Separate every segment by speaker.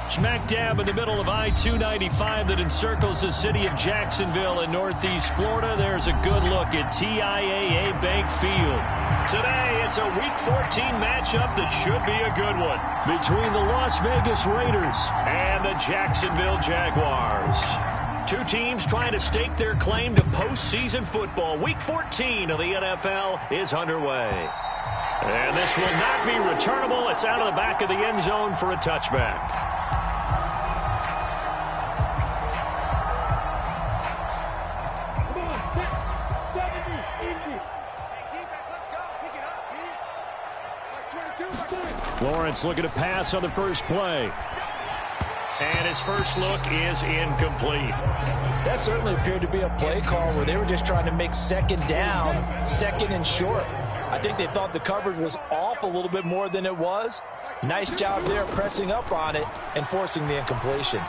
Speaker 1: Smack dab in the middle of I-295 that encircles the city of Jacksonville in northeast Florida. There's a good look at TIAA Bank Field. Today, it's a Week 14 matchup that should be a good one between the Las Vegas Raiders and the Jacksonville Jaguars. Two teams trying to stake their claim to postseason football. Week 14 of the NFL is underway. And this will not be returnable. It's out of the back of the end zone for a touchback. Lawrence looking to pass on the first play. And his first look is incomplete.
Speaker 2: That certainly appeared to be a play call where they were just trying to make second down, second and short. I think they thought the coverage was off a little bit more than it was. Nice job there pressing up on it and forcing the incompletion.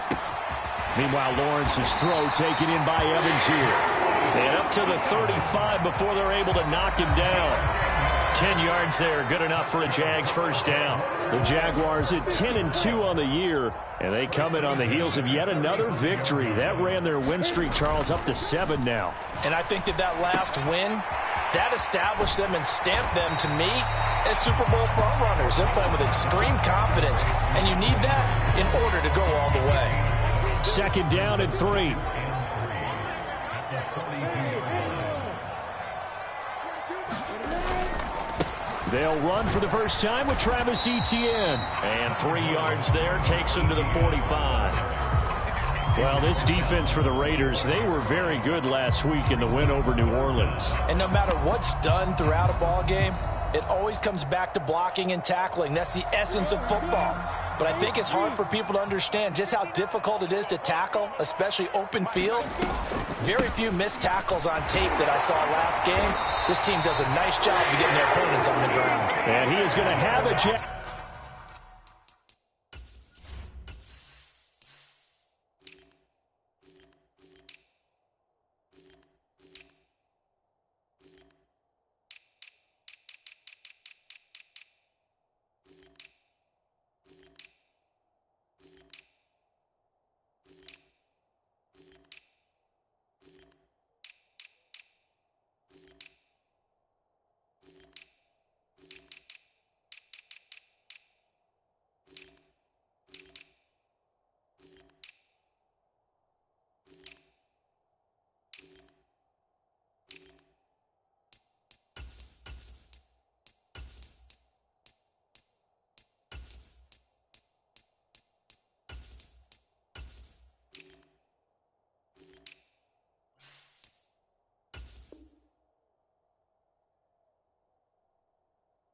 Speaker 1: Meanwhile, Lawrence's throw taken in by Evans here. And up to the 35 before they're able to knock him down. 10 yards there, good enough for a Jags first down. The Jaguars at 10-2 on the year, and they come in on the heels of yet another victory. That ran their win streak, Charles, up to 7 now.
Speaker 2: And I think that last win, that established them and stamped them, to me, as Super Bowl frontrunners. They're playing with extreme confidence, and you need that in order to go all the way.
Speaker 1: Second down and 3. They'll run for the first time with Travis Etienne. And 3 yards there takes him to the 45. Well, this defense for the Raiders, they were very good last week in the win over New Orleans.
Speaker 2: And no matter what's done throughout a ball game, it always comes back to blocking and tackling. That's the essence of football. But I think it's hard for people to understand just how difficult it is to tackle, especially open field. Very few missed tackles on tape that I saw last game. This team does a nice job of getting their opponents on the ground.
Speaker 1: And he is going to have a check.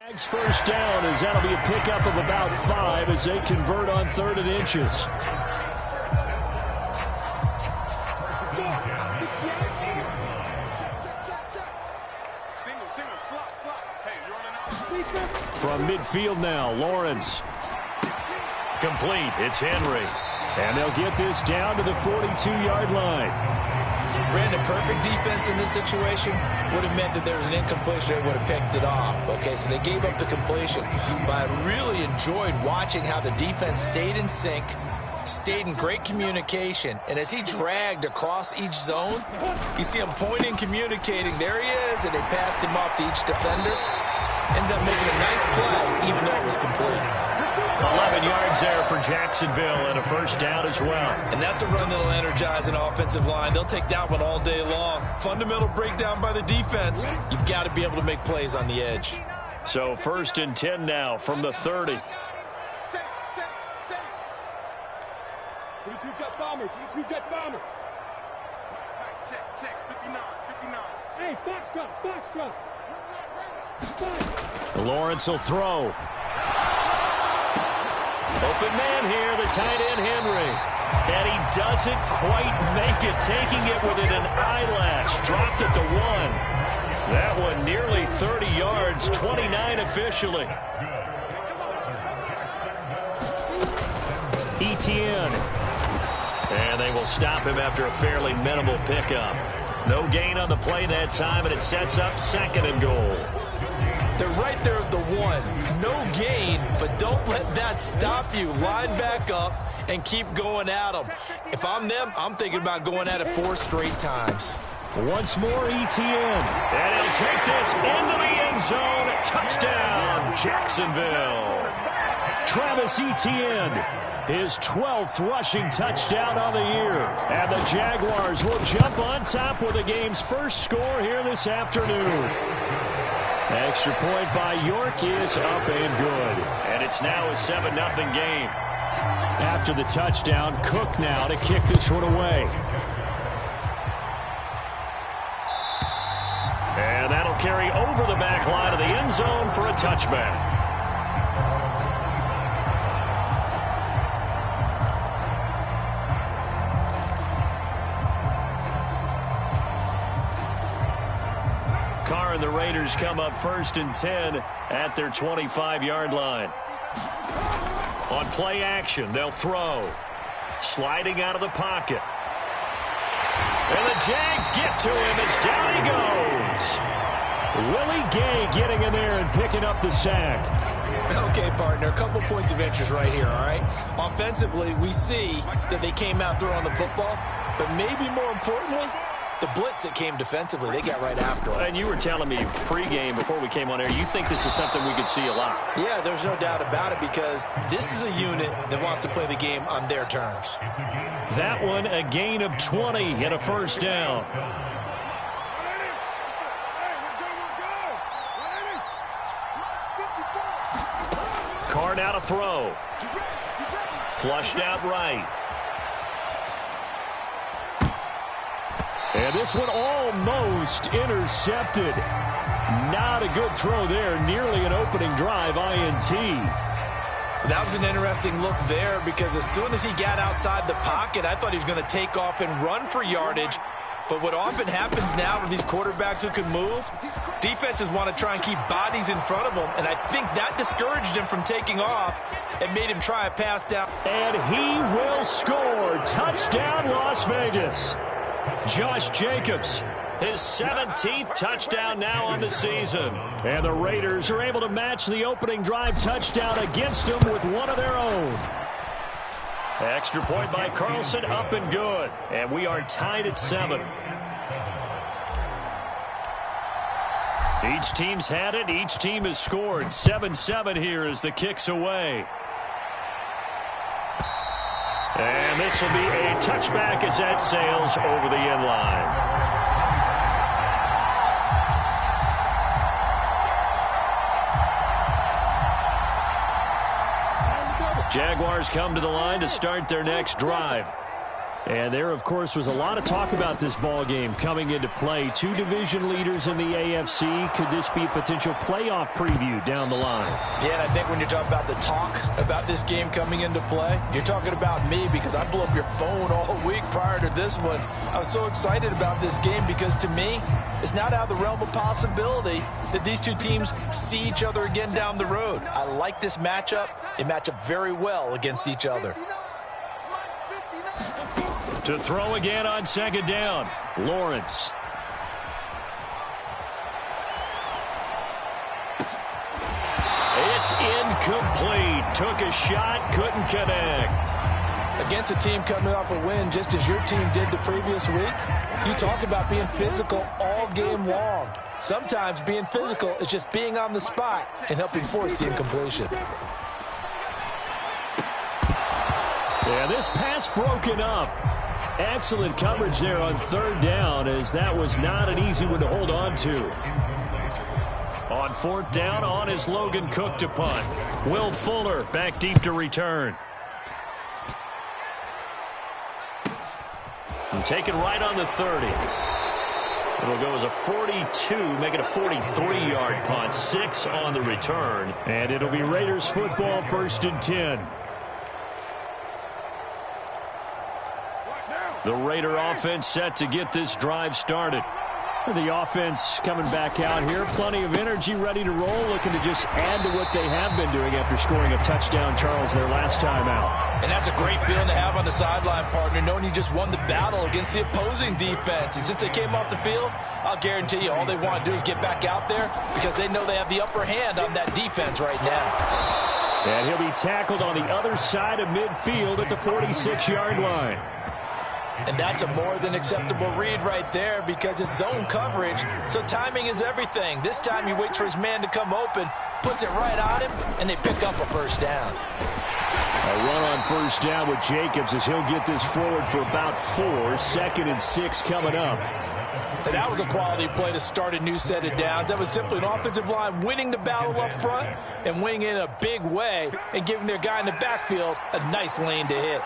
Speaker 1: Jags first down, as that'll be a pickup of about 5 as they convert on 3rd and inches. From midfield now, Lawrence. Complete, it's Henry. And they'll get this down to the 42-yard line.
Speaker 2: Brandon, perfect defense in this situation would have meant that there was an incompletion. They would have picked it off. Okay, so they gave up the completion. But I really enjoyed watching how the defense stayed in sync, stayed in great communication. And as he dragged across each zone, you see him pointing, communicating. There he is, and they passed him off to each defender. Ended up making a nice play, even though it was complete.
Speaker 1: 11 yards there for Jacksonville and a first down as well.
Speaker 2: And that's a run that'll energize an offensive line. They'll take that one all day long. Fundamental breakdown by the defense. You've got to be able to make plays on the edge.
Speaker 1: So 1st and 10 now from the 30.
Speaker 3: Jet bomber. Check, 59. Hey, Foxtrot.
Speaker 1: Lawrence will throw. Open man here, the tight end Henry. And he doesn't quite make it, taking it within an eyelash. Dropped at the 1. That one nearly 30 yards, 29 officially. Etienne. And they will stop him after a fairly minimal pickup. No gain on the play that time, and it sets up 2nd and goal.
Speaker 2: They're right there at the 1. No gain, but don't let that stop you. Line back up and keep going at them. If I'm them, I'm thinking about going at it 4 straight times.
Speaker 1: Once more, Etienne. And he'll take this into the end zone. Touchdown, Jacksonville. Travis Etienne, his 12th rushing touchdown on the year. And the Jaguars will jump on top with the game's first score here this afternoon. Extra point by York is up and good. And it's now a 7-0 game. After the touchdown, Cook now to kick this one away. And that'll carry over the back line of the end zone for a touchback. Carr and the Raiders come up 1st and 10 at their 25-yard line. On play action, they'll throw. Sliding out of the pocket. And the Jags get to him as down he goes. Willie Gay getting in there and picking up the sack.
Speaker 2: Okay, partner, a couple points of interest right here, all right? Offensively, we see that they came out throwing the football, but maybe more importantly, the blitz that came defensively, they got right after him.
Speaker 1: And you were telling me pregame before we came on air, you think this is something we could see a lot.
Speaker 2: Yeah, there's no doubt about it because this is a unit that wants to play the game on their terms.
Speaker 1: That one, a gain of 20 and a first down. Carr now to throw. Flushed out right. And this one almost intercepted. Not a good throw there. Nearly an opening drive INT.
Speaker 2: That was an interesting look there because as soon as he got outside the pocket, I thought he was going to take off and run for yardage. But what often happens now with these quarterbacks who can move, defenses want to try and keep bodies in front of them. And I think that discouraged him from taking off and made him try a pass down.
Speaker 1: And he will score. Touchdown, Las Vegas. Josh Jacobs, his 17th touchdown now on the season. And the Raiders are able to match the opening drive touchdown against them with one of their own. Extra point by Carlson, up and good. And we are tied at 7. Each team's had it. Each team has scored. 7-7 here as the kick's away. And this will be a touchback as that sails over the end line. Jaguars come to the line to start their next drive. And there, of course, was a lot of talk about this ball game coming into play. 2 division leaders in the AFC. Could this be a potential playoff preview down the line?
Speaker 2: Yeah, and I think when you're talking about the talk about this game coming into play, you're talking about me because I blew up your phone all week prior to this one. I was so excited about this game because to me, it's not out of the realm of possibility that these two teams see each other again down the road. I like this matchup. They match up very well against each other.
Speaker 1: To throw again on 2nd down, Lawrence. It's incomplete. Took a shot, couldn't connect.
Speaker 2: Against a team coming off a win just as your team did the previous week, you talk about being physical all game long. Sometimes being physical is just being on the spot and helping force the incompletion.
Speaker 1: Yeah, this pass broken up. Excellent coverage there on 3rd down as that was not an easy one to hold on to. On 4th down, on is Logan Cook to punt. Will Fuller back deep to return. And taken right on the 30. It'll go as a 42, make it a 43-yard punt. 6 on the return. And it'll be Raiders football, 1st and 10. The Raider offense set to get this drive started. The offense coming back out here. Plenty of energy, ready to roll, looking to just add to what they have been doing after scoring a touchdown, Charles, their last time out.
Speaker 2: And that's a great feeling to have on the sideline, partner, knowing you just won the battle against the opposing defense. And since they came off the field, I'll guarantee you all they want to do is get back out there because they know they have the upper hand on that defense right now.
Speaker 1: And he'll be tackled on the other side of midfield at the 46-yard line.
Speaker 2: And that's a more than acceptable read right there because it's zone coverage, so timing is everything. This time he waits for his man to come open, puts it right on him, and they pick up a first down.
Speaker 1: A run on first down with Jacobs as he'll get this forward for about 4. 2nd and 6 coming up.
Speaker 2: And that was a quality play to start a new set of downs. That was simply an offensive line winning the battle up front and winning it in a big way and giving their guy in the backfield a nice lane to hit.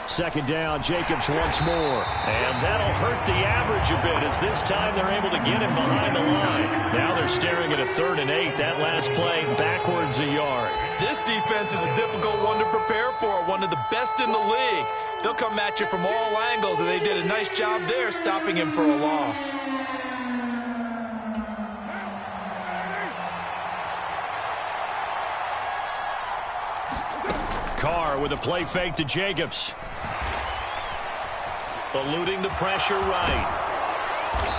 Speaker 1: 2nd down, Jacobs once more. And that'll hurt the average a bit as this time they're able to get him behind the line. Now they're staring at a 3rd and 8. That last play backwards a yard.
Speaker 2: This defense is a difficult one to prepare for, one of the best in the league. They'll come at you from all angles, and they did a nice job there stopping him for a loss.
Speaker 1: Carr with a play fake to Jacobs. Eluding the pressure right.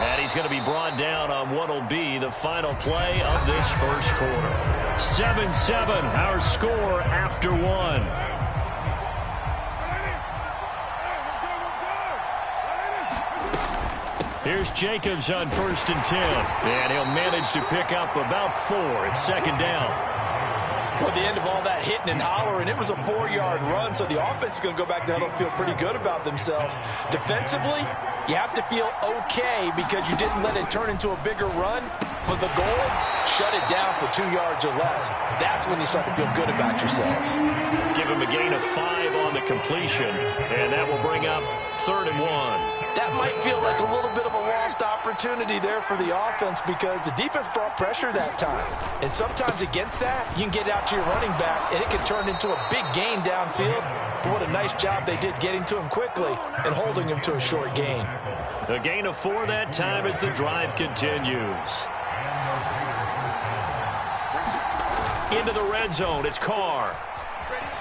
Speaker 1: And he's going to be brought down on what will be the final play of this first quarter. 7-7, our score after 1. Here's Jacobs on 1st and 10. And he'll manage to pick up about 4. It's 2nd down.
Speaker 2: Well, at the end of all that hitting and hollering, it was a 4-yard run, so the offense is going to go back to huddle and feel pretty good about themselves. Defensively, you have to feel okay because you didn't let it turn into a bigger run. But the goal, shut it down for 2 yards or less. That's when you start to feel good about yourselves.
Speaker 1: Give him a gain of 5 on the completion, and that will bring up 3rd and 1.
Speaker 2: That might feel like a little bit of a lost opportunity there for the offense because the defense brought pressure that time. And sometimes against that, you can get out to your running back, and it can turn into a big gain downfield. But what a nice job they did getting to him quickly and holding him to a short gain.
Speaker 1: A gain of 4 that time as the drive continues. Into the red zone, it's Carr.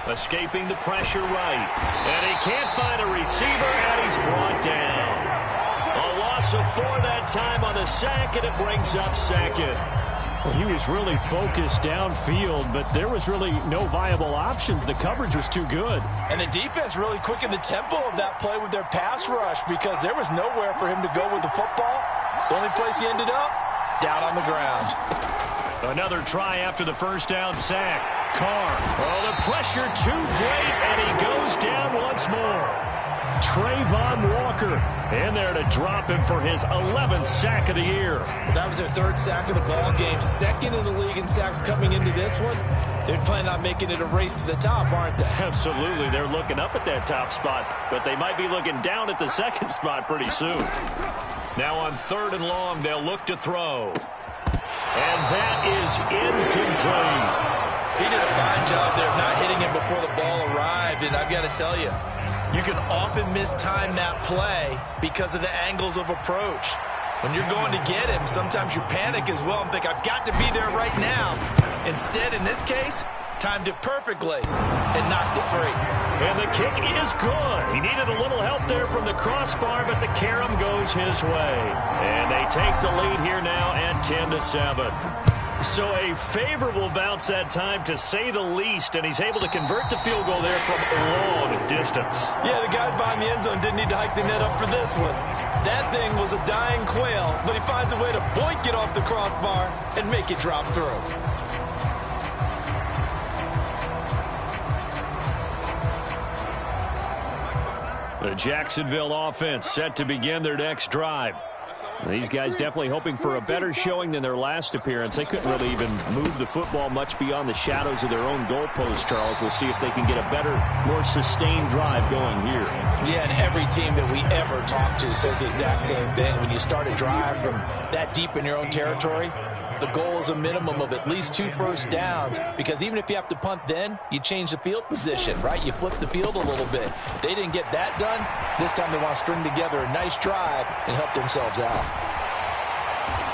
Speaker 1: Escaping the pressure right. And he can't find a receiver, and he's brought down. A loss of 4 that time on the sack, and it brings up 2nd.
Speaker 4: Well, he was really focused downfield, but there was really no viable options. The coverage was too good.
Speaker 2: And the defense really quickened the tempo of that play with their pass rush because there was nowhere for him to go with the football. The only place he ended up, down on the ground.
Speaker 1: Another try after the first down sack. Carr. Oh, the pressure too great, and he goes down once more. Trayvon Walker in there to drop him for his 11th sack of the year.
Speaker 2: That was their 3rd sack of the ball game. 2nd in the league in sacks coming into this one. They're planning on making it a race to the top, aren't they?
Speaker 1: Absolutely. They're looking up at that top spot, but they might be looking down at the 2nd spot pretty soon. Now on 3rd and long, they'll look to throw. And that is incomplete.
Speaker 2: He did a fine job there of not hitting him before the ball arrived, and I've got to tell you, you can often mistime that play because of the angles of approach. When you're going to get him, sometimes you panic as well and think, I've got to be there right now. Instead, in this case, timed it perfectly and knocked it free.
Speaker 1: And the kick is good. He needed a little help there from the crossbar, but the carom goes his way. And they take the lead here now at 10-7. So a favorable bounce that time, to say the least, and he's able to convert the field goal there from a long distance.
Speaker 2: Yeah, the guys behind the end zone didn't need to hike the net up for this one. That thing was a dying quail, but he finds a way to boink it off the crossbar and make it drop through.
Speaker 1: The Jacksonville offense set to begin their next drive. These guys definitely hoping for a better showing than their last appearance. They couldn't really even move the football much beyond the shadows of their own goalpost, Charles. We'll see if they can get a better, more sustained drive going here.
Speaker 2: Yeah, and every team that we ever talk to says the exact same thing. When you start a drive from that deep in your own territory, the goal is a minimum of at least 2 first downs, because even if you have to punt then, you change the field position, right? You flip the field a little bit. They didn't get that done. This time they want to string together a nice drive and help themselves out.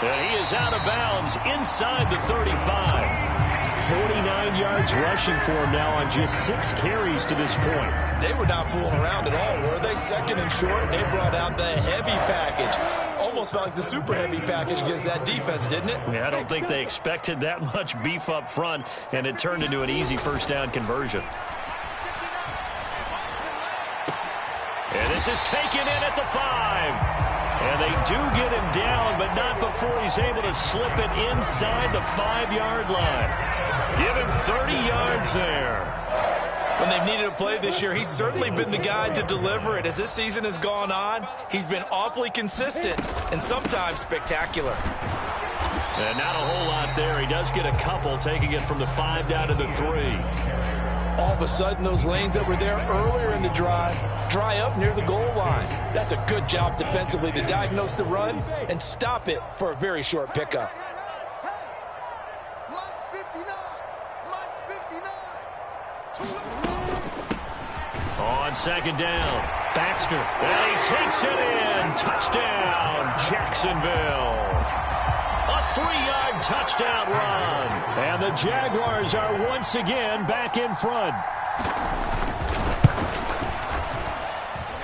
Speaker 1: And he is out of bounds inside the 35. 49 yards rushing for him now on just 6 carries to this point. They were not fooling around at all, were they? 2nd and short, and they brought out the heavy package. Almost
Speaker 2: almost felt like the super heavy package against that defense, didn't it?
Speaker 1: Yeah, I don't think they expected that much beef up front, and it turned into an easy first down conversion. And this is taken in at the 5. And they do get him down, but not before he's able to slip it inside the 5-yard line. Give him 30 yards there.
Speaker 2: When they've needed a play this year, he's certainly been the guy to deliver it. As this season has gone on, he's been awfully consistent and sometimes spectacular.
Speaker 1: And not a whole lot there. He does get a couple, taking it from the 5 down to the 3.
Speaker 2: All of a sudden, those lanes that were there earlier in the drive dry up near the goal line. That's a good job defensively to diagnose the run and stop it for a very short pickup.
Speaker 1: On second down, Baxter, and he takes it in. Touchdown, Jacksonville. A 3-yard touchdown run.
Speaker 4: And the Jaguars are once again back in front.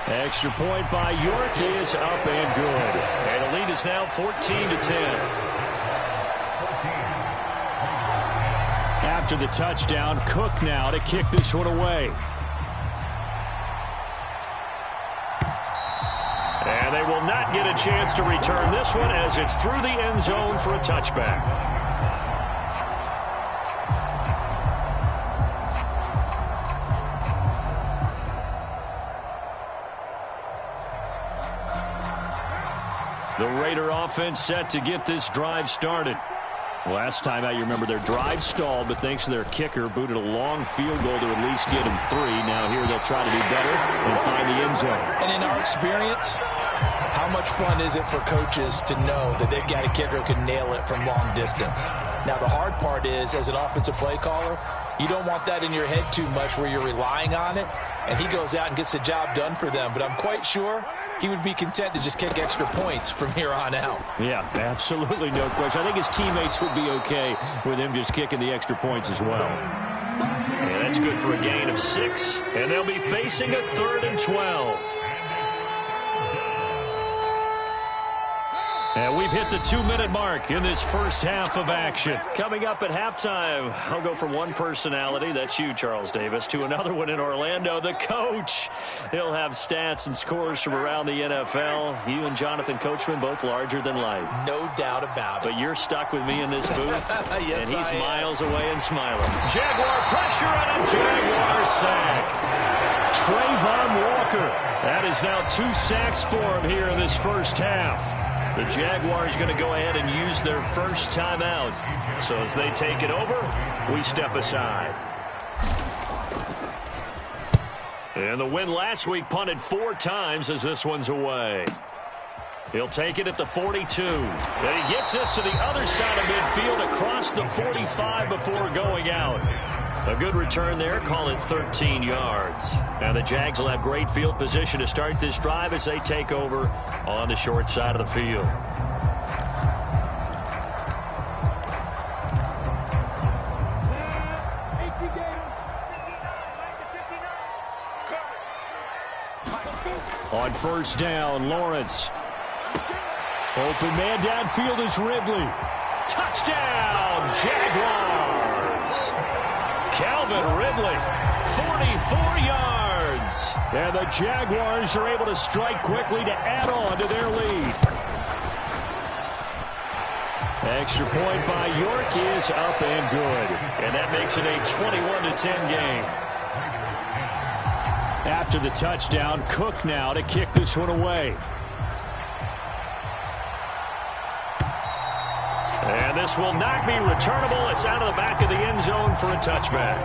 Speaker 4: Extra point by York is up and good.
Speaker 1: And the lead is now 14-10.
Speaker 4: After the touchdown, Cook now to kick this one away.
Speaker 1: And they will not get a chance to return this one as it's through the end zone for a touchback. The Raider offense set to get this drive started.
Speaker 4: Last time out, you remember their drive stalled, but thanks to their kicker, booted a long field goal to at least get him 3. Now here they'll try to do better and find the end zone.
Speaker 2: And in our experience, how much fun is it for coaches to know that they've got a kicker who can nail it from long distance? Now, the hard part is, as an offensive play caller, you don't want that in your head too much where you're relying on it, and he goes out and gets the job done for them. But I'm quite sure he would be content to just kick extra points from here on out.
Speaker 4: Yeah, absolutely, no question. I think his teammates would be okay with him just kicking the extra points as well.
Speaker 1: And that's good for a gain of 6, and they'll be facing a 3rd and 12. And we've hit the 2-minute mark in this first half of action. Coming up at halftime, I'll go from one personality, that's you, Charles Davis, to another one in Orlando, the coach. He'll have stats and scores from around the NFL. You and Jonathan Coachman, both larger than life.
Speaker 2: No doubt about it.
Speaker 1: But you're stuck with me in this booth,
Speaker 2: yes,
Speaker 1: and he's
Speaker 2: I am.
Speaker 1: miles away and smiling. Jaguar pressure and a Jaguar sack. Trayvon Walker. That is now 2 sacks for him here in this first half. The Jaguars going to go ahead and use their first timeout. So as they take it over, we step aside. And the win last week punted 4 times as this one's away. He'll take it at the 42. Then he gets us to the other side of midfield across the 45 before going out. A good return there, call it 13 yards. Now the Jags will have great field position to start this drive as they take over on the short side of the field.
Speaker 4: On first down, Lawrence. Open man downfield is Ridley. Touchdown, Jaguars! Calvin Ridley, 44 yards. And the Jaguars are able to strike quickly to add on to their lead. Extra point by York is up and good.
Speaker 1: And that makes it a 21-10 game.
Speaker 4: After the touchdown, Cook now to kick this one away.
Speaker 1: And this will not be returnable. It's out of the back of the end zone for a touchback.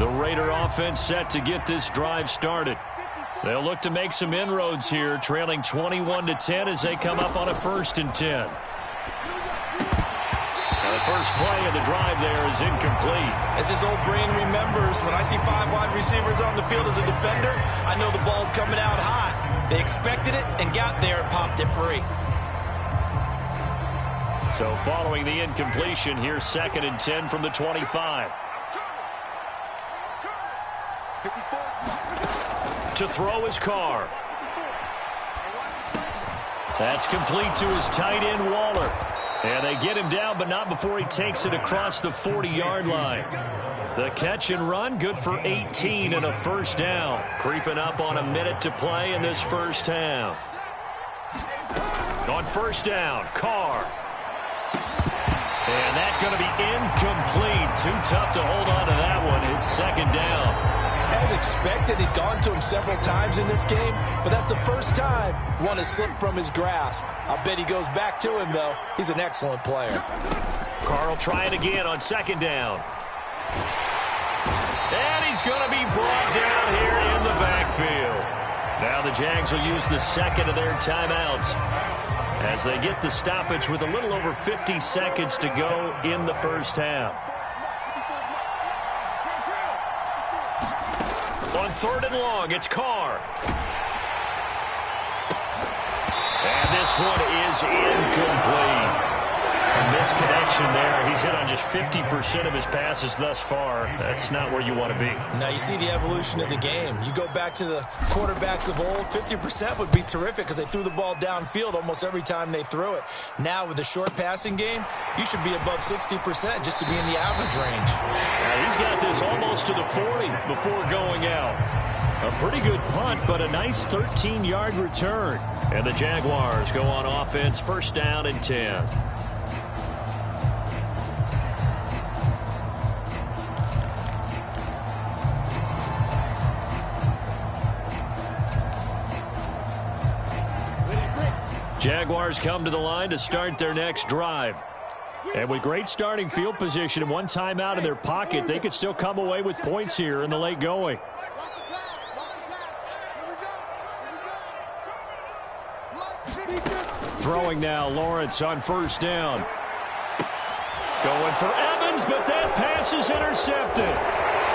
Speaker 1: The Raider offense set to get this drive started. They'll look to make some inroads here, trailing 21-10 as they come up on a 1st and 10. The first play of the drive there is incomplete.
Speaker 2: As his old brain remembers, when I see 5 wide receivers on the field as a defender, I know the ball's coming out high. They expected it and got there and popped it free.
Speaker 1: So following the incompletion, here's 2nd and 10 from the 25. To throw his Carr. That's complete to his tight end, Waller. And they get him down, but not before he takes it across the 40-yard line. The catch and run, good for 18 and a first down. Creeping up on a minute to play in this first half. On first down, Carr. And that's going to be incomplete. Too tough to hold on to that one. It's 2nd down.
Speaker 2: As expected, he's gone to him several times in this game, but that's the first time one has slipped from his grasp. I'll bet he goes back to him, though. He's an excellent player.
Speaker 1: Carr will try it again on 2nd down. And he's going to be brought down here in the backfield. Now the Jags will use the 2nd of their timeouts as they get the stoppage with a little over 50 seconds to go in the first half. On 3rd and long, it's Carr. And this one is incomplete. A misconnection there. He's hit on just 50% of his passes thus far. That's not where you want to be.
Speaker 2: Now you see the evolution of the game. You go back to the quarterbacks of old, 50% would be terrific because they threw the ball downfield almost every time they threw it. Now with the short passing game, you should be above 60% just to be in the average range.
Speaker 1: Now he's got this almost to the 40 before going out. A pretty good punt, but a nice 13-yard return. And the Jaguars go on offense, 1st down and 10. Jaguars come to the line to start their next drive. And with great starting field position and one timeout in their pocket, they could still come away with points here in the late going. Throwing now, Lawrence on 1st down. Going for Evans, but that pass is intercepted.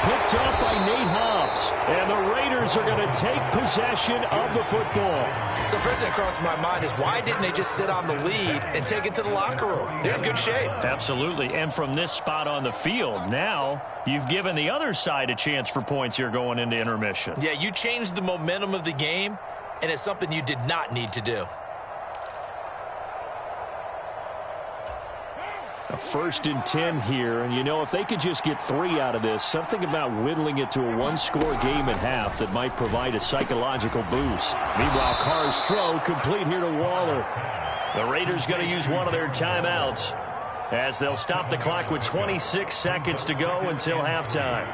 Speaker 1: Picked off by Nate Hobbs. And the Raiders are going to take possession of the football.
Speaker 2: So first thing that crossed my mind is why didn't they just sit on the lead and take it to the locker room? They're in good shape.
Speaker 1: Absolutely. And from this spot on the field, now you've given the other side a chance for points here going into intermission.
Speaker 2: Yeah, you changed the momentum of the game, and it's something you did not need to do.
Speaker 1: A 1st and 10 here, and you know, if they could just get 3 out of this, something about whittling it to a one-score game at half that might provide a psychological boost. Meanwhile, Carr's throw complete here to Waller. The Raiders going to use one of their timeouts as they'll stop the clock with 26 seconds to go until halftime.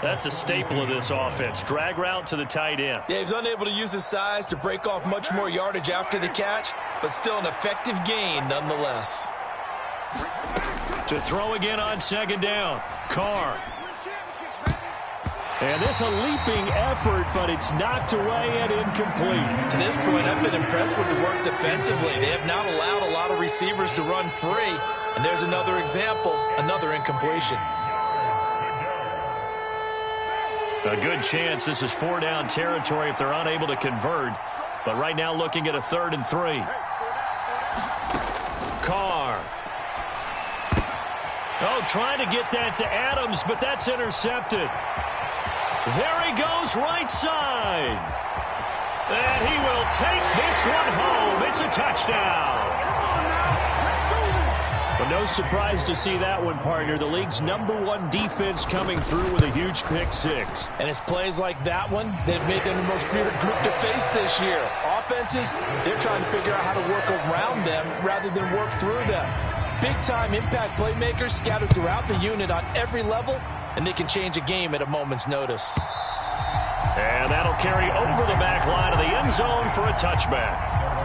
Speaker 1: That's a staple of this offense. Drag route to the tight end.
Speaker 2: Yeah, he's unable to use his size to break off much more yardage after the catch, but still an effective gain nonetheless.
Speaker 1: To throw again on 2nd down. Carr. And this a leaping effort, but it's knocked away and incomplete.
Speaker 2: To this point, I've been impressed with the work defensively. They have not allowed a lot of receivers to run free. And there's another example, another incompletion.
Speaker 1: A good chance this is 4-down territory if they're unable to convert. But right now looking at a 3rd and 3. Carr. Oh, trying to get that to Adams, but that's intercepted. There he goes, right side. And he will take this one home. It's a touchdown. But no surprise to see that one, partner. The league's #1 defense coming through with a huge pick 6.
Speaker 2: And it's plays like that one that have made them the most feared group to face this year. Offenses, they're trying to figure out how to work around them rather than work through them. Big-time impact playmakers scattered throughout the unit on every level, and they can change a game at a moment's notice.
Speaker 1: And that'll carry over the back line of the end zone for a touchback.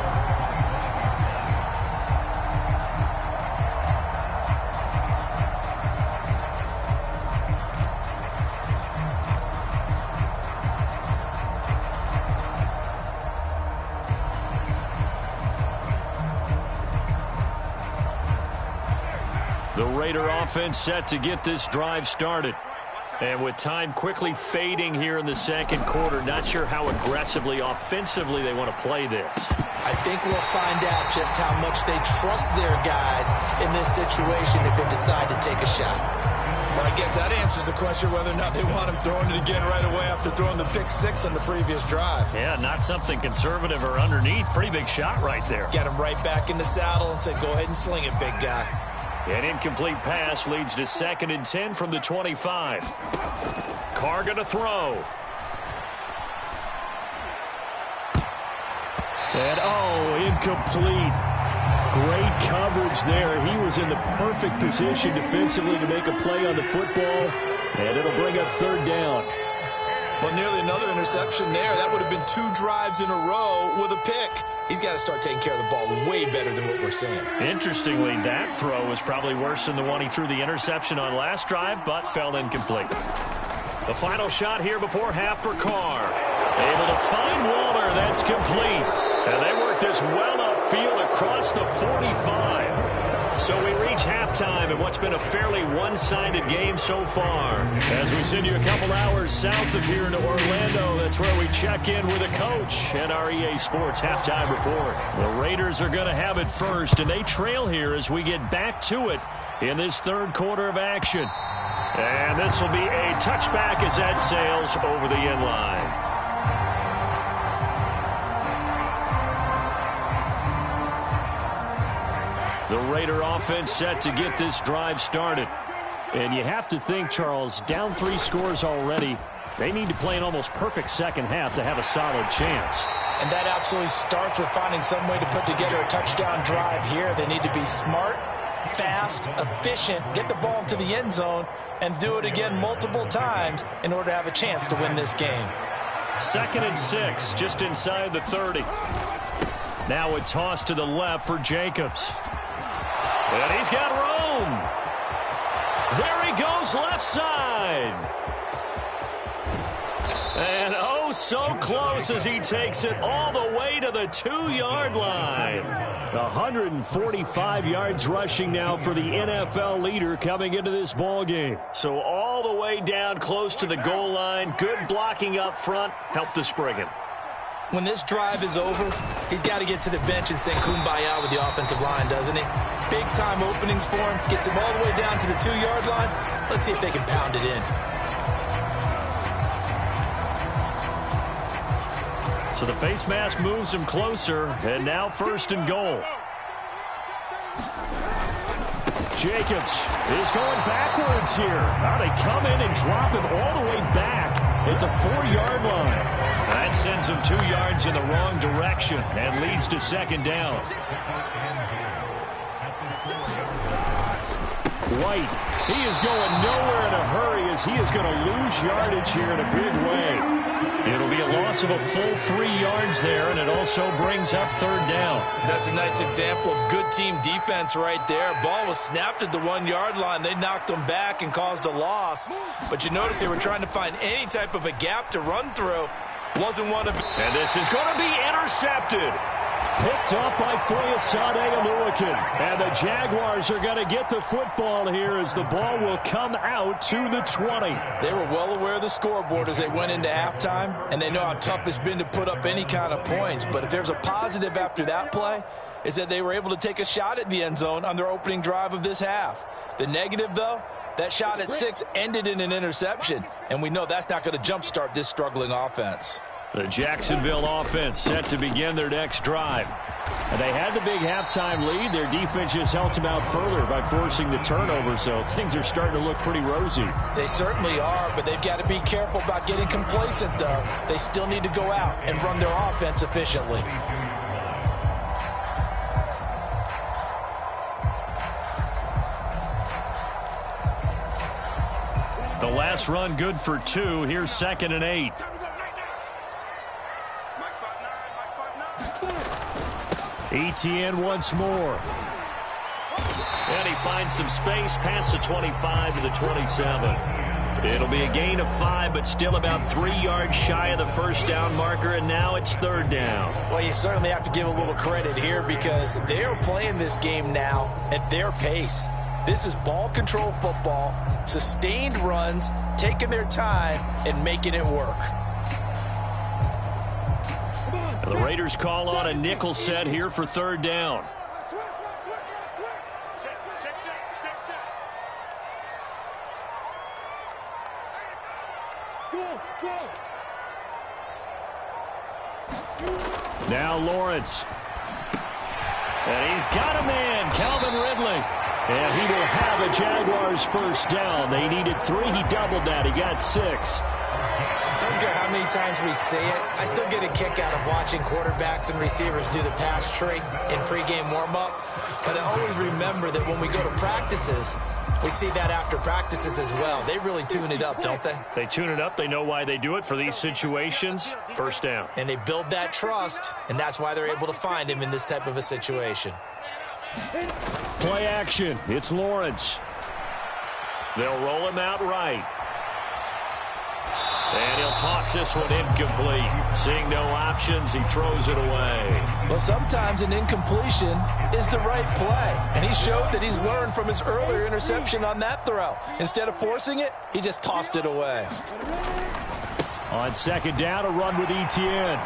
Speaker 1: The Raider offense set to get this drive started. And with time quickly fading here in the second quarter, not sure how aggressively, offensively they want to play this.
Speaker 2: I think we'll find out just how much they trust their guys in this situation if they decide to take a shot. Well, I guess that answers the question whether or not they want him throwing it again right away after throwing the pick six on the previous drive.
Speaker 1: Yeah, not something conservative or underneath. Pretty big shot right there.
Speaker 2: Get him right back in the saddle and say, go ahead and sling it, big guy.
Speaker 1: An incomplete pass leads to 2nd and 10 from the 25. Carr going to throw. And, incomplete. Great coverage there. He was in the perfect position defensively to make a play on the football, and it'll bring up 3rd down.
Speaker 2: Well, nearly another interception there. That would have been 2 drives in a row with a pick. He's got to start taking care of the ball way better than what we're seeing.
Speaker 1: Interestingly, that throw was probably worse than the one he threw the interception on last drive, but fell incomplete. The final shot here before half for Carr. Able to find Waller. That's complete. And they work this well upfield across the 45. So we reach halftime in what's been a fairly one-sided game so far. As we send you a couple hours south of here to Orlando, that's where we check in with a coach at our EA Sports Halftime Report. The Raiders are going to have it first, and they trail here as we get back to it in this 3rd quarter of action. And this will be a touchback as that sails over the end line. The Raider offense set to get this drive started. And you have to think, Charles, down 3 scores already. They need to play an almost perfect second half to have a solid chance.
Speaker 2: And that absolutely starts with finding some way to put together a touchdown drive here. They need to be smart, fast, efficient, get the ball into the end zone, and do it again multiple times in order to have a chance to win this game.
Speaker 1: 2nd and 6, just inside the 30. Now a toss to the left for Jacobs. And he's got room. There he goes, left side. And oh, so close as he takes it all the way to the 2-yard line. 145 yards rushing now for the NFL leader coming into this ball game. So all the way down close to the goal line. Good blocking up front. Helped to spring him.
Speaker 2: When this drive is over, he's got to get to the bench and sing kumbaya with the offensive line, doesn't he? Big-time openings for him. Gets him all the way down to the 2-yard line. Let's see if they can pound it in.
Speaker 1: So the face mask moves him closer, and now 1st and goal. Jacobs is going backwards here. Now they come in and drop him all the way back at the 4-yard line. That sends him 2 yards in the wrong direction and leads to 2nd down. White, he is going nowhere in a hurry as he is going to lose yardage here in a big way. It'll be a loss of a full 3 yards there, and it also brings up 3rd down.
Speaker 2: That's a nice example of good team defense right there. Ball was snapped at the 1-yard line. They knocked them back and caused a loss. But you notice they were trying to find any type of a gap to run through. Wasn't one of...
Speaker 1: And this is going to be intercepted. Picked up by Foyesade Oluwakin. And the Jaguars are going to get the football here as the ball will come out to the 20.
Speaker 2: They were well aware of the scoreboard as they went into halftime, and they know how tough it's been to put up any kind of points. But if there's a positive after that play, is that they were able to take a shot at the end zone on their opening drive of this half. The negative, though, that shot at 6 ended in an interception, and we know that's not going to jumpstart this struggling offense.
Speaker 1: The Jacksonville offense set to begin their next drive. And they had the big halftime lead. Their defense just helped them out further by forcing the turnover, so things are starting to look pretty rosy.
Speaker 2: They certainly are, but they've got to be careful about getting complacent, though. They still need to go out and run their offense efficiently.
Speaker 1: The last run good for 2. Here's 2nd and 8. ETN once more. And he finds some space past the 25 to the 27. It'll be a gain of 5, but still about 3 yards shy of the 1st down marker, and now it's 3rd down.
Speaker 2: Well, you certainly have to give a little credit here because they are playing this game now at their pace. This is ball control football, sustained runs, taking their time and making it work.
Speaker 1: And the Raiders call on a nickel set here for third down. Now Lawrence. And he's got a man, Calvin Ridley. And he will have a Jaguars first down. They needed 3. He doubled that. He got 6.
Speaker 2: I don't care how many times we say it, I still get a kick out of watching quarterbacks and receivers do the pass tree in pregame warm-up. But I always remember that when we go to practices, we see that after practices as well. They really tune it up, don't they?
Speaker 1: They tune it up. They know why they do it for these situations. First down.
Speaker 2: And they build that trust, and that's why they're able to find him in this type of a situation.
Speaker 1: Play action. It's Lawrence. They'll roll him out right. And he'll toss this one incomplete. Seeing no options, he throws it away.
Speaker 2: Well, sometimes an incompletion is the right play. And he showed that he's learned from his earlier interception on that throw. Instead of forcing it, he just tossed it away.
Speaker 1: On second down, a run with Etienne.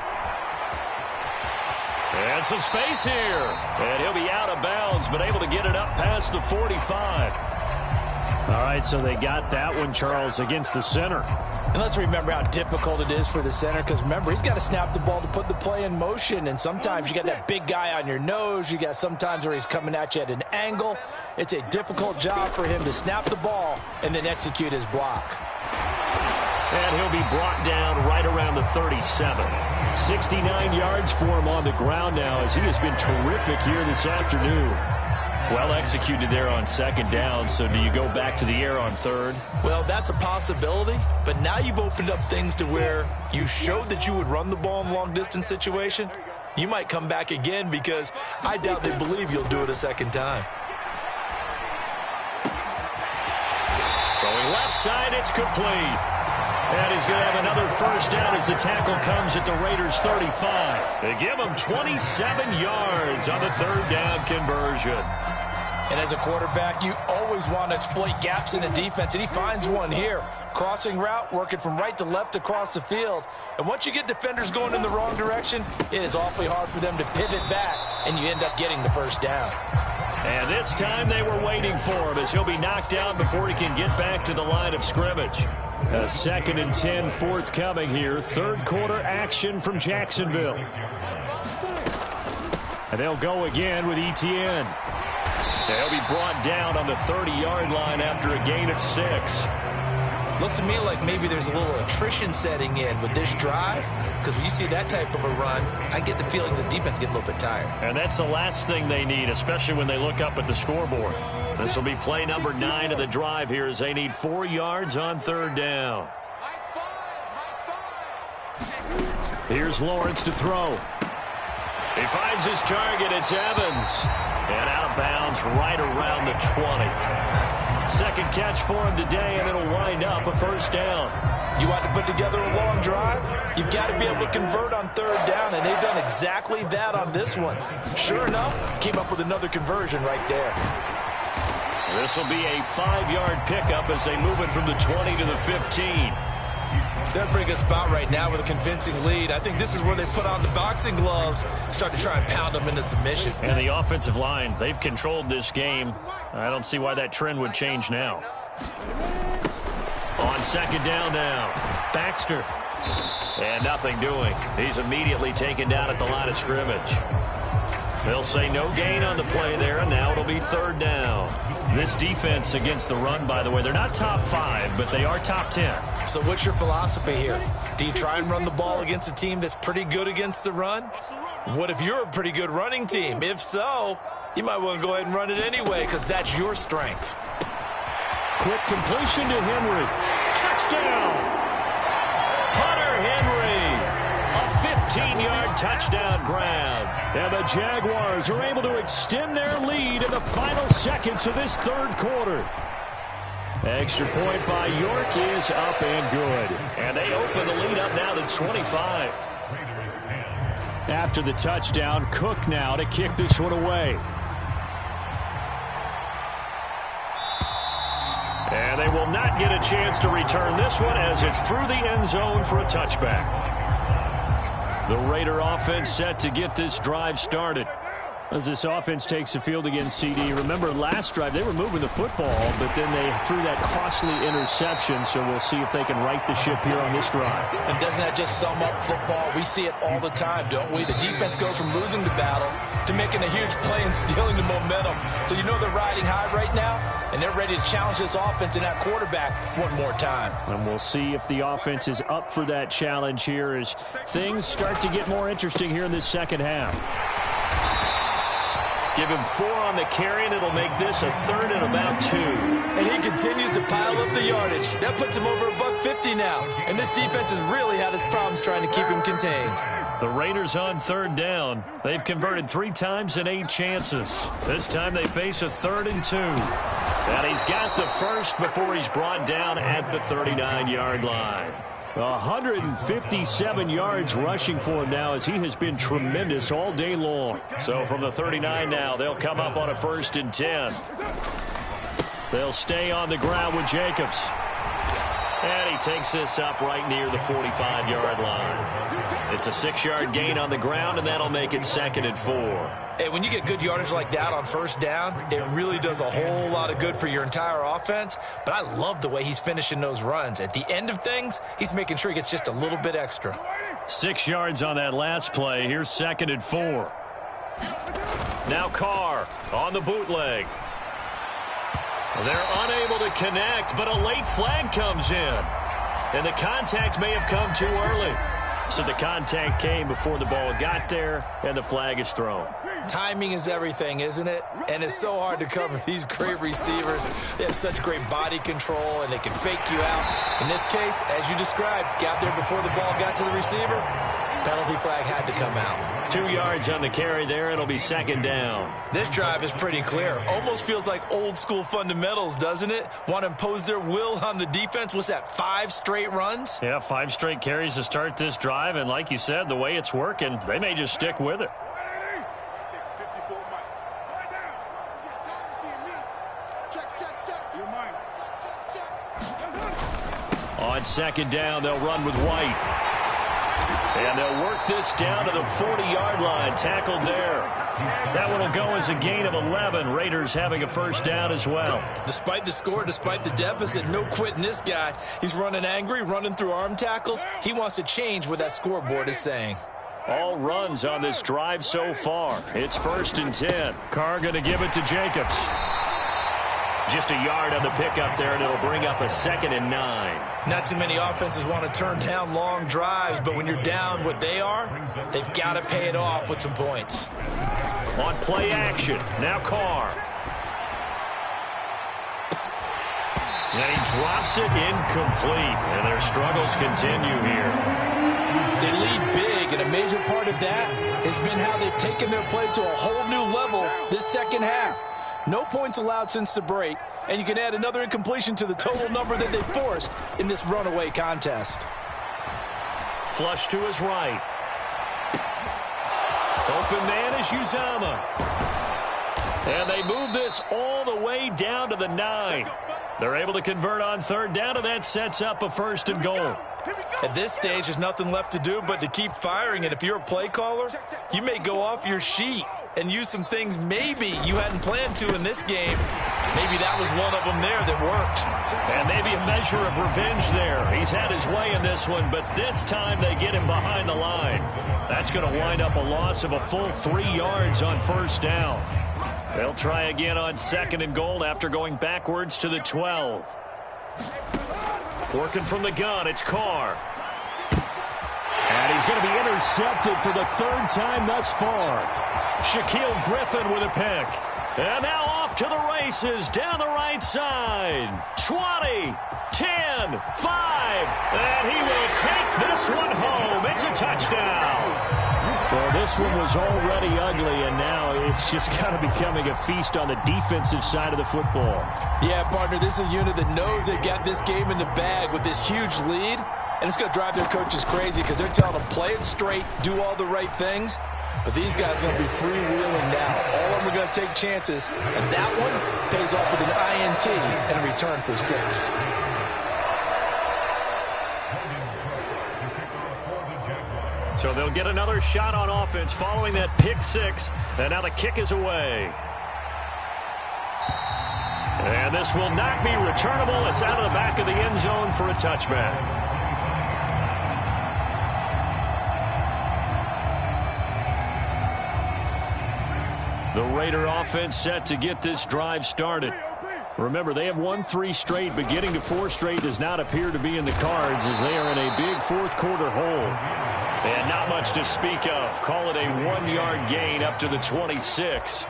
Speaker 1: And some space here. And he'll be out of bounds, but able to get it up past the 45. All right, so they got that one, Charles, against the center.
Speaker 2: And let's remember how difficult it is for the center, because remember, he's got to snap the ball to put the play in motion, and sometimes you got that big guy on your nose. You got sometimes where he's coming at you at an angle. It's a difficult job for him to snap the ball and then execute his block.
Speaker 1: And he'll be brought down right around the 37. 69 yards for him on the ground now, as he has been terrific here this afternoon. Well executed there on second down, so do you go back to the air on third?
Speaker 2: Well, that's a possibility, but now you've opened up things to where you showed that you would run the ball in long-distance situation. You might come back again, because I doubt they believe you'll do it a second time.
Speaker 1: Throwing left side, it's complete. And he's going to have another first down as the tackle comes at the Raiders' 35. They give him 27 yards on the third down conversion.
Speaker 2: And as a quarterback, you always want to exploit gaps in the defense, and he finds one here. Crossing route, working from right to left across the field. And once you get defenders going in the wrong direction, it is awfully hard for them to pivot back, and you end up getting the first down.
Speaker 1: And this time they were waiting for him, as he'll be knocked down before he can get back to the line of scrimmage. A 2nd and 10 forthcoming here. Third quarter action from Jacksonville. And they'll go again with Etienne. They'll be brought down on the 30-yard line after a gain of 6.
Speaker 2: Looks to me like maybe there's a little attrition setting in with this drive, because when you see that type of a run, I get the feeling the defense getting a little bit tired.
Speaker 1: And that's the last thing they need, especially when they look up at the scoreboard. This will be play number 9 of the drive here, as they need 4 yards on third down. Here's Lawrence to throw. He finds his target. It's Evans. And out of bounds right around the 20. Second catch for him today, and it'll wind up a first down.
Speaker 2: You want to put together a long drive? You've got to be able to convert on third down, and they've done exactly that on this one. Sure enough, came up with another conversion right there.
Speaker 1: This will be a 5-yard pickup as they move it from the 20 to the 15.
Speaker 2: They're in a pretty good spot right now with a convincing lead. I think this is where they put on the boxing gloves, start to try and pound them into submission.
Speaker 1: And the offensive line, they've controlled this game. I don't see why that trend would change now. On second down now, Baxter. And nothing doing. He's immediately taken down at the line of scrimmage. They'll say no gain on the play there, and now it'll be third down. This defense against the run, by the way, they're not top 5, but they are top 10.
Speaker 2: So what's your philosophy here? Do you try and run the ball against a team that's pretty good against the run? What if you're a pretty good running team? If so, you might want to go ahead and run it anyway, because that's your strength.
Speaker 1: Quick completion to Henry. Touchdown! Hunter Henry! A 15-yard touchdown grab. And the Jaguars are able to extend their lead in the final seconds of this third quarter. Extra point by York is up and good. And they open the lead up now to 25. After the touchdown, Cook now to kick this one away. And they will not get a chance to return this one as it's through the end zone for a touchback. The Raider offense set to get this drive started. As this offense takes the field against CD, remember last drive they were moving the football, but then they threw that costly interception, so we'll see if they can right the ship here on this drive.
Speaker 2: And doesn't that just sum up football? We see it all the time, don't we? The defense goes from losing the battle to making a huge play and stealing the momentum. So you know they're riding high right now, and they're ready to challenge this offense and that quarterback one more time.
Speaker 1: And we'll see if the offense is up for that challenge here as things start to get more interesting here in this second half. Give him 4 on the carry, and it'll make this a 3rd and about 2.
Speaker 2: And he continues to pile up the yardage. That puts him over $150 now. And this defense has really had its problems trying to keep him contained.
Speaker 1: The Raiders on 3rd down. They've converted 3 times in 8 chances. This time they face a 3rd and 2. And he's got the first before he's brought down at the 39-yard line. 157 yards rushing for him now as he has been tremendous all day long. So from the 39 now, they'll come up on a 1st and 10. They'll stay on the ground with Jacobs. And he takes this up right near the 45-yard line. It's a 6-yard gain on the ground, and that'll make it 2nd and 4.
Speaker 2: Hey, when you get good yardage like that on 1st down, it really does a whole lot of good for your entire offense. But I love the way he's finishing those runs. At the end of things, he's making sure he gets just a little bit extra.
Speaker 1: 6 yards on that last play. Here's 2nd and 4. Now Carr on the bootleg. They're unable to connect, but a late flag comes in. And the contact may have come too early. So the contact came before the ball got there, and the flag is thrown.
Speaker 2: Timing is everything, isn't it? And it's so hard to cover these great receivers. They have such great body control, and they can fake you out. In this case, as you described, got there before the ball got to the receiver. Penalty flag had to come out.
Speaker 1: 2 yards on the carry there. It'll be 2nd down.
Speaker 2: This drive is pretty clear. Almost feels like old school fundamentals, doesn't it? Want to impose their will on the defense. What's that, 5 straight runs?
Speaker 1: Yeah, 5 straight carries to start this drive. And like you said, the way it's working, they may just stick with it. On 2nd down, they'll run with White. And they'll work this down to the 40-yard line. Tackled there. That one will go as a gain of 11. Raiders having a 1st down as well.
Speaker 2: Despite the score, despite the deficit, no quitting this guy. He's running angry, running through arm tackles. He wants to change what that scoreboard is saying.
Speaker 1: All runs on this drive so far. It's 1st and 10. Carr going to give it to Jacobs. Just a yard on the pickup there, and it'll bring up a 2nd and 9.
Speaker 2: Not too many offenses want to turn down long drives, but when you're down what they are, they've got to pay it off with some points.
Speaker 1: On play action, now Carr. And he drops it incomplete, and their struggles continue here.
Speaker 2: They lead big, and a major part of that has been how they've taken their play to a whole new level this second half. No points allowed since the break, and you can add another incompletion to the total number that they forced in this runaway contest.
Speaker 1: Flush to his right. Open man is Uzama. And they move this all the way down to the 9. They're able to convert on 3rd down, and that sets up a 1st and goal.
Speaker 2: At this stage, there's nothing left to do but to keep firing, and if you're a play caller, you may go off your sheet and use some things maybe you hadn't planned to in this game. Maybe that was one of them there that worked.
Speaker 1: And maybe a measure of revenge there. He's had his way in this one, but this time they get him behind the line. That's going to wind up a loss of a full 3 yards on 1st down. They'll try again on 2nd and goal after going backwards to the 12. Working from the gun, it's Carr. And he's going to be intercepted for the 3rd time thus far. Shaquille Griffin with a pick. And now off to the races down the right side. 20, 10, 5. And he will take this one home. It's a touchdown. Well, this one was already ugly, and now it's just kind of becoming a feast on the defensive side of the football.
Speaker 2: Yeah, partner, this is a unit that knows they got this game in the bag with this huge lead. And it's going to drive their coaches crazy because they're telling them play it straight, do all the right things. But these guys are going to be freewheeling now. All of them are going to take chances, and that one pays off with an INT and a return for 6.
Speaker 1: So they'll get another shot on offense following that pick 6, and now the kick is away. And this will not be returnable. It's out of the back of the end zone for a touchback. The Raider offense set to get this drive started. Remember, they have won 3 straight, but getting to 4 straight does not appear to be in the cards as they are in a big fourth-quarter hole. And not much to speak of. Call it a 1-yard gain up to the 26.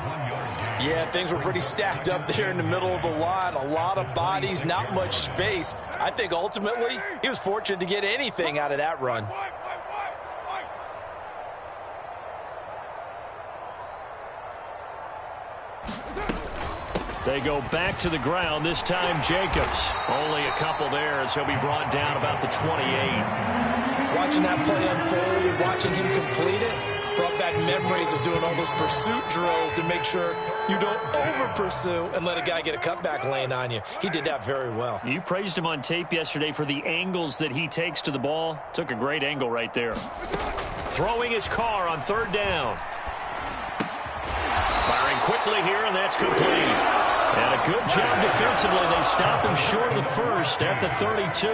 Speaker 2: Yeah, things were pretty stacked up there in the middle of the line. A lot of bodies, not much space. I think ultimately he was fortunate to get anything out of that run.
Speaker 1: They go back to the ground, this time Jacobs. Only a couple there as he'll be brought down about the 28.
Speaker 2: Watching that play unfold and watching him complete it brought back memories of doing all those pursuit drills to make sure you don't over-pursue and let a guy get a cutback lane on you. He did that very well.
Speaker 1: You praised him on tape yesterday for the angles that he takes to the ball. Took a great angle right there. Throwing his car on 3rd down. Firing quickly here, and that's complete. And a good job defensively. They stop him short of the first at the 32.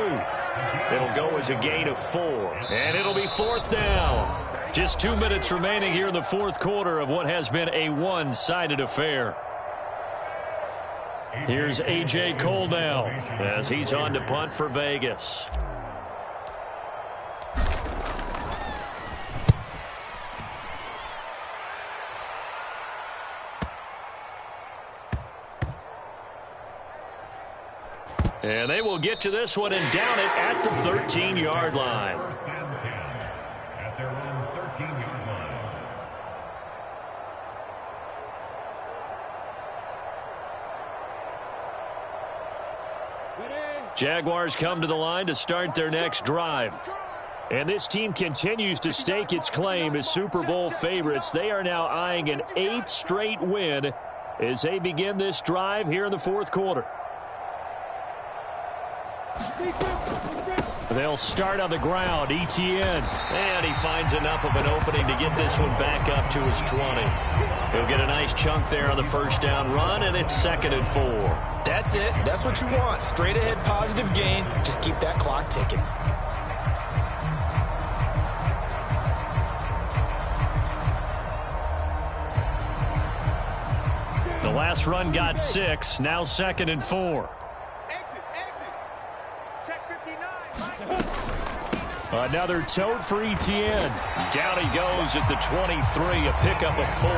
Speaker 1: It'll go as a gain of 4. And it'll be 4th down. Just 2 minutes remaining here in the fourth quarter of what has been a one-sided affair. Here's A.J. Cole now as he's on to punt for Vegas. And they will get to this one and down it at the 13-yard line.
Speaker 3: At their own 13-yard line.
Speaker 1: Jaguars come to the line to start their next drive. And this team continues to stake its claim as Super Bowl favorites. They are now eyeing an 8th straight win as they begin this drive here in the fourth quarter. They'll start on the ground. Etienne. And he finds enough of an opening to get this one back up to his 20. He'll get a nice chunk there on the first down run, and it's 2nd and 4.
Speaker 2: That's it. That's what you want. Straight ahead positive gain. Just keep that clock ticking.
Speaker 1: The last run got 6. Now 2nd and 4. Another tote for Etienne. Down he goes at the 23, a pickup of 4.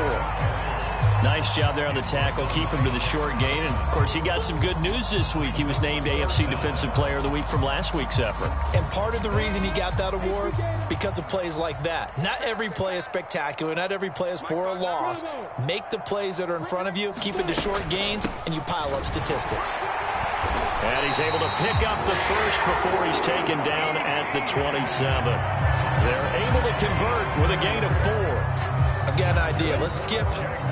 Speaker 1: Nice job there on the tackle. Keep him to the short gain. And, of course, he got some good news this week. He was named AFC Defensive Player of the Week from last week's effort.
Speaker 2: And part of the reason he got that award, because of plays like that. Not every play is spectacular. Not every play is for a loss. Make the plays that are in front of you, keep it to short gains, and you pile up statistics.
Speaker 1: And he's able to pick up the first before he's taken down at the 27. They're able to convert with a gain of 4.
Speaker 2: I've got an idea. Let's skip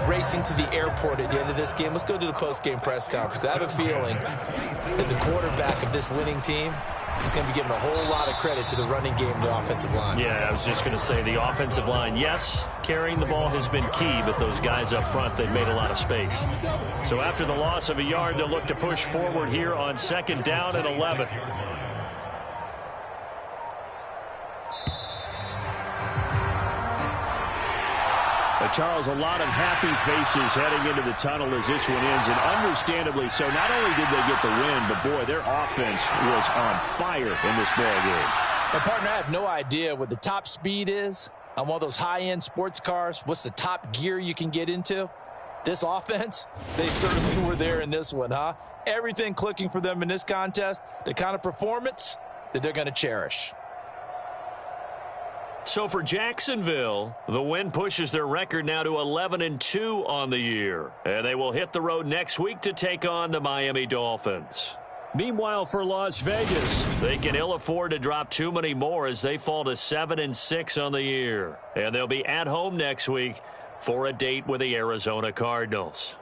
Speaker 2: racing to the airport at the end of this game. Let's go to the post-game press conference. I have a feeling that the quarterback of this winning team is going to be giving a whole lot of credit to the running game and the offensive line.
Speaker 1: Yeah, I was just going to say the offensive line, yes, carrying the ball has been key, but those guys up front, they've made a lot of space. So after the loss of a yard, they'll look to push forward here on 2nd down and 11. Charles, a lot of happy faces heading into the tunnel as this one ends, and understandably so. Not only did they get the win, but, boy, their offense was on fire in this ball game.
Speaker 2: My partner, I have no idea what the top speed is on one of those high-end sports cars. What's the top gear you can get into? This offense, they certainly were there in this one, huh? Everything clicking for them in this contest, the kind of performance that they're going to cherish.
Speaker 1: So for Jacksonville, the win pushes their record now to 11-2 on the year. And they will hit the road next week to take on the Miami Dolphins. Meanwhile, for Las Vegas, they can ill afford to drop too many more as they fall to 7-6 on the year. And they'll be at home next week for a date with the Arizona Cardinals.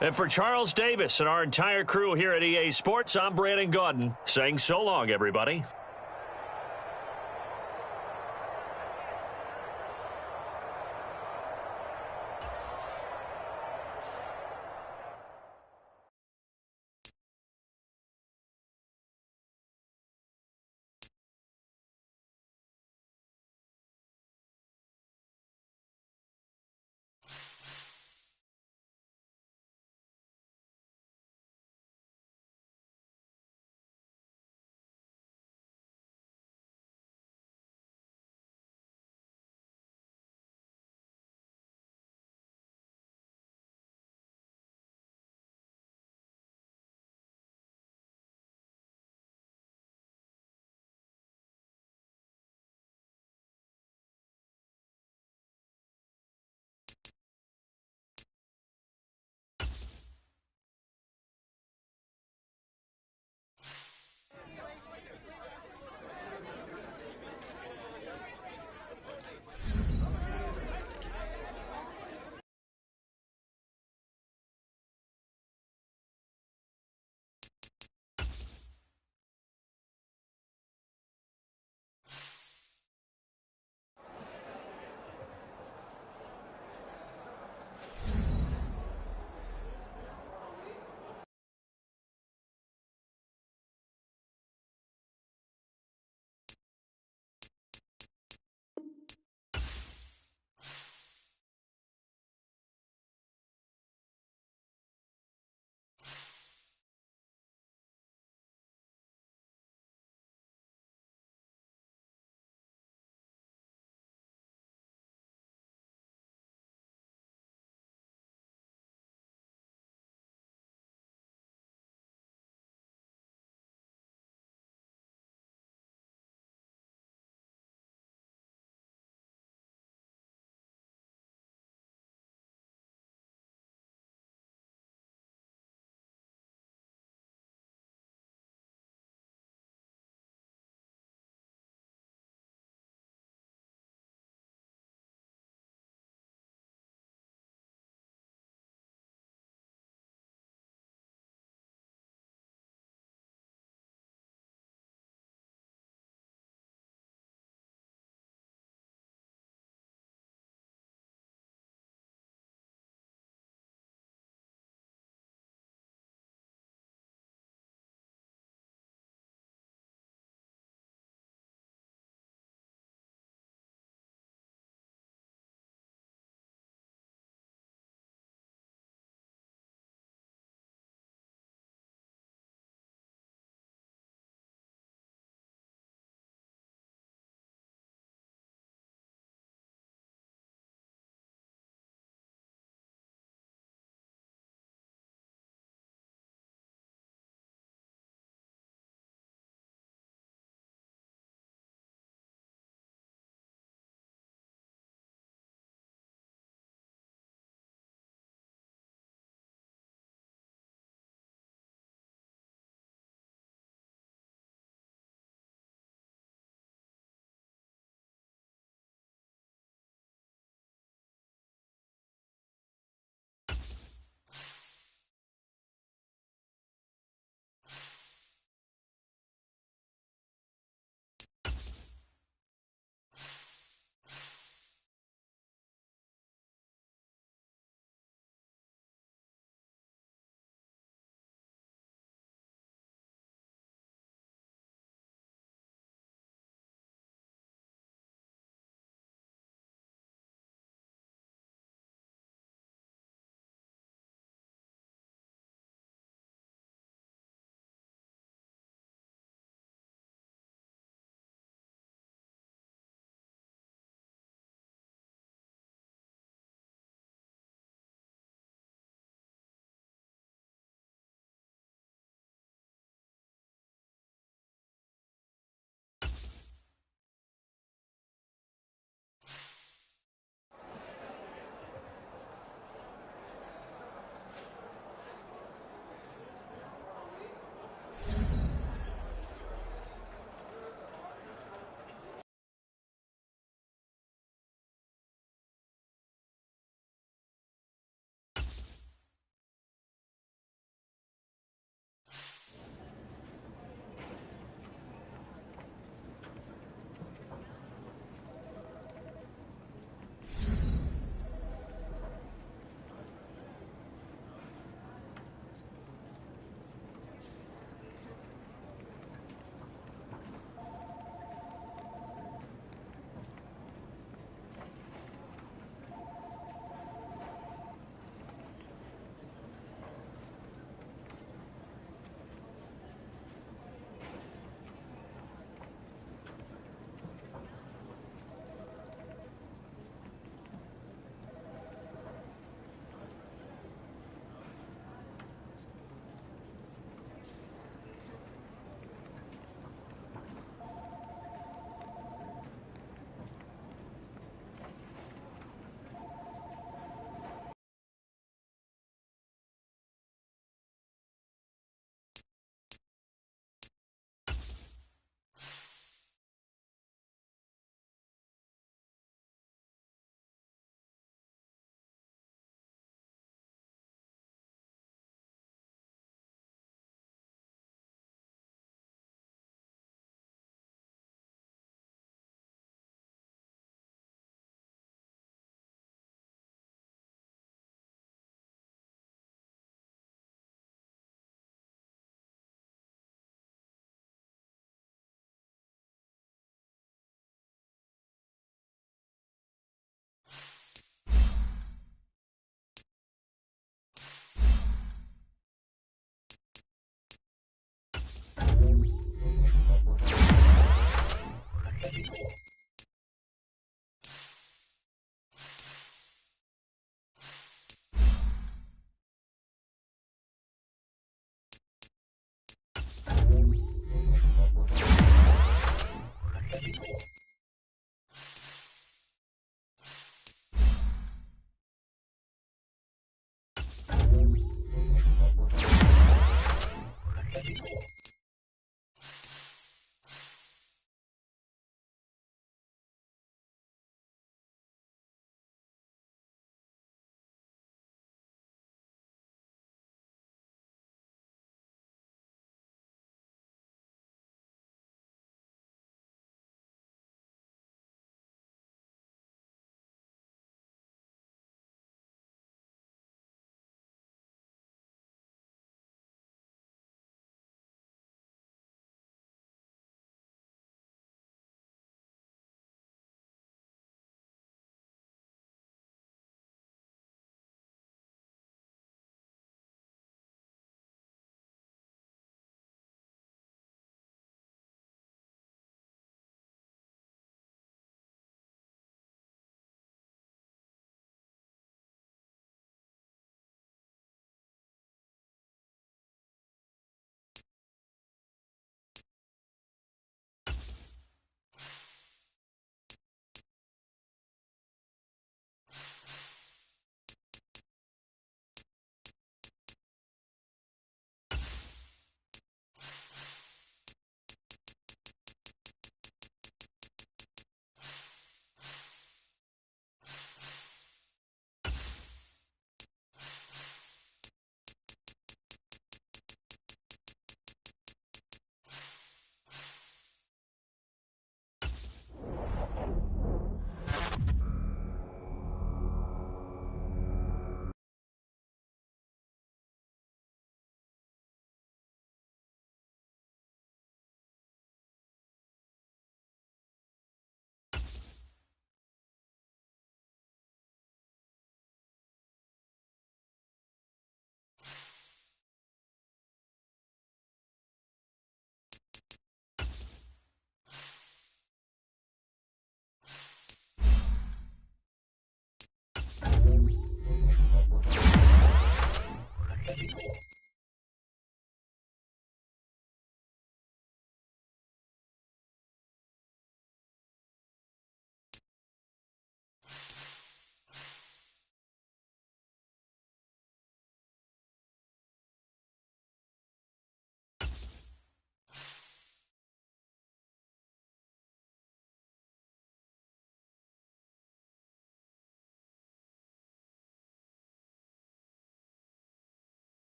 Speaker 1: And for Charles Davis and our entire crew here at EA Sports, I'm Brandon Gaudin saying so long, everybody.